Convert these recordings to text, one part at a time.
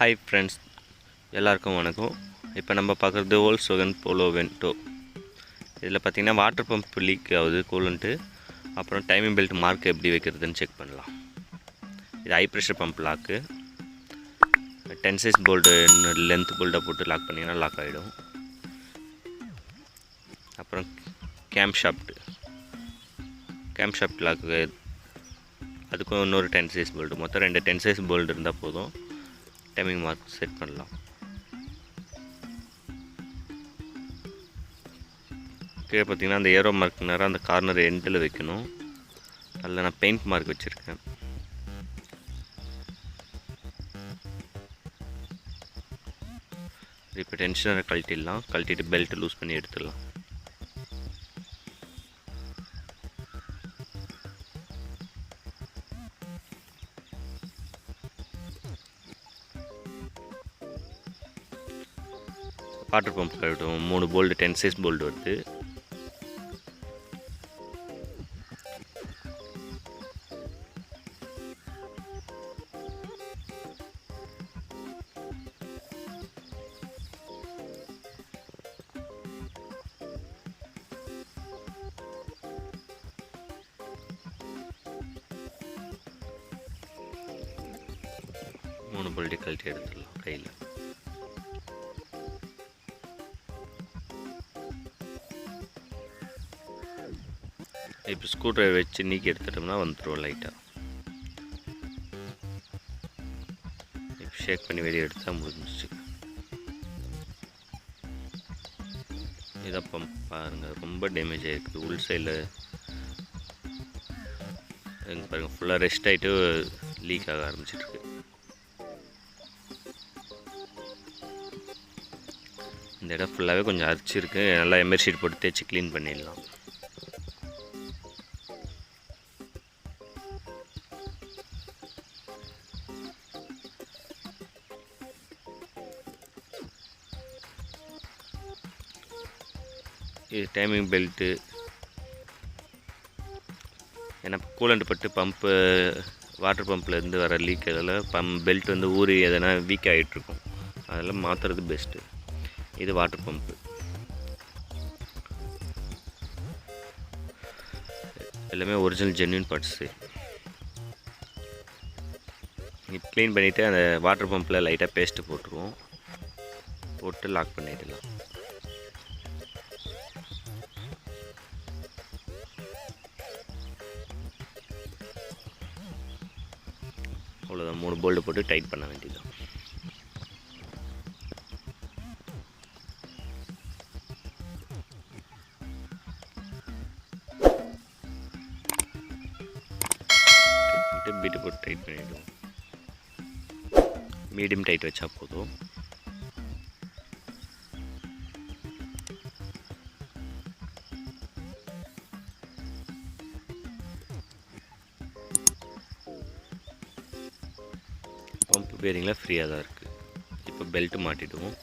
Hi friends, எல்லாருக்கும் வணக்கம். இப்போ நம்ம பார்க்குறது Volkswagen Polo Vento. இதில் பார்த்தீங்கன்னா வாட்டர் பம்ப் லீக் ஆகுது கூலண்ட்டு. அப்புறம் டைமிங் பெல்ட் மார்க் எப்படி வைக்கிறதுன்னு செக் பண்ணலாம். இது high pressure pump lock. 10 size bolt length போல்டாக போட்டு லாக் பண்ணிங்கன்னா லாக் ஆகிடும். அப்புறம் கேம் ஷாஃப்ட் லாக்கு, அதுக்கும் இன்னொரு 10 சைஸ் போல்டு, மொத்தம் 2 10 சைஸ் போல்டு இருந்தால் போதும். டைமிங் மார்க் செட் பண்ணலாம். கீழே பார்த்தீங்கன்னா அந்த ஏரோ மார்க் நேரம் அந்த கார்னர் எண்டில் வைக்கணும். அதில் நான் பெயிண்ட் மார்க் வச்சுருக்கேன். இப்போ டென்ஷனரை கழட்டிட்டு பெல்ட் லூஸ் பண்ணி எடுத்துடலாம். வாட்டர் பம்ப் கழட்டும். 3 போல்டு 10 சைஸ் போல்டு வருது. மூணு போல்டு கழட்டி எடுத்துடலாம் கையில். இப்போ ஸ்க்ரூ ட்ரைவர் வச்சு நீக்கி எடுத்துட்டோம்னா வந்துடும் லைட்டாக. இப்போ ஷேக் பண்ணி வெளியே எடுத்தால் முடிஞ்சிச்சு. இதான் பம்ப் பாருங்கள், ரொம்ப டேமேஜ் ஆகிருக்குது. உள் சைடில் எங்கே பாருங்கள், ஃபுல்லாக ரெஸ்ட் ஆகிட்டு லீக் ஆக ஆரம்பிச்சிட்ருக்கு. இந்த இடம் ஃபுல்லாகவே கொஞ்சம் அரிச்சிருக்கு. நல்லா எம்ஆர் ஷீட் போட்டு தேய்ச்சி க்ளீன் பண்ணிடலாம். இது டைமிங் பெல்ட்டு. ஏன்னா கூலண்ட் பட்டு பம்பு வாட்டர் பம்ப்லேருந்து வர லீக் அதில் பெல்ட் வந்து ஊறி எதனா வீக் ஆகிட்ருக்கும். அதெல்லாம் மாற்றுறது பெஸ்ட்டு. இது வாட்டர் பம்ப்பு. எல்லாமே ஒரிஜினல் ஜென்யூன் பார்ட்ஸு. க்ளீன் பண்ணிவிட்டு அந்த வாட்டர் பம்பில் லைட்டாக பேஸ்ட்டு போட்டுருவோம். போட்டு லாக் பண்ணிடலாம். அவ்வளோதான், 3 போல்டு போட்டு டைட் பண்ண வேண்டியதுதான். பீட்டு போட்டு டைட் பண்ணிவிடுவோம். மீடியம் டைட் வச்சா போதும். பம்ப் பேரிங்கில் ஃப்ரீயாக தான் இருக்குது. இப்போ பெல்ட்டு மாட்டிடுவோம்.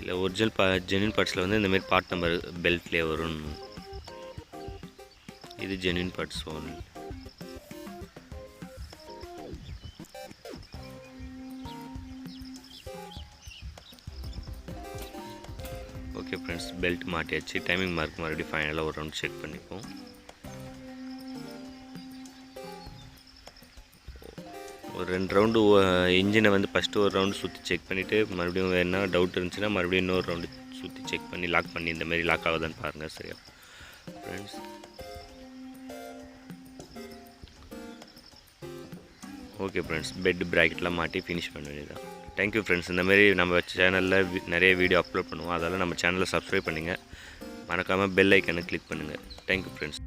இல்லை ஒரிஜினல் ஜென்யூன் பார்ட்ஸில் வந்து இந்தமாரி பார்ட் நம்பர் பெல்ட்லேயே வரும். இது ஜென்யூன் பார்ட்ஸ் ஒன்று. ஓகே ஃப்ரெண்ட்ஸ், பெல்ட் மாட்டியாச்சு. டைமிங் மார்க் மறுபடியும் ஃபைனலாக ஒரு ரவுண்ட் செக் பண்ணிப்போம். ஒரு 2 ரவுண்டு இன்ஜினை வந்து ஃபஸ்ட்டு ஒரு ரவுண்டு சுற்றி செக் பண்ணிவிட்டு மறுபடியும் என்ன டவுட் இருந்துச்சுன்னா மறுபடியும் இன்னொரு ரவுண்டு சுற்றி செக் பண்ணி லாக் பண்ணி இந்தமாரி லாக் ஆகுதான்னு பாருங்கள். சரியா ஃப்ரெண்ட்ஸ்? ஓகே ஃப்ரெண்ட்ஸ், பெட் ப்ராக்கெட்லாம் மாட்டி ஃபினிஷ் பண்ண வேண்டியதான். Thank you friends. இந்தமாரி நம்ம சேனலில் நிறைய வீடியோ அப்லோட் பண்ணுவோம். அதெல்லாம் நம்ம சேனலை சப்ஸ்கிரைப் பண்ணுங்கள். மறக்காமல் பெல் ஐக்கனை கிளிக் பண்ணுங்கள். Thank you friends.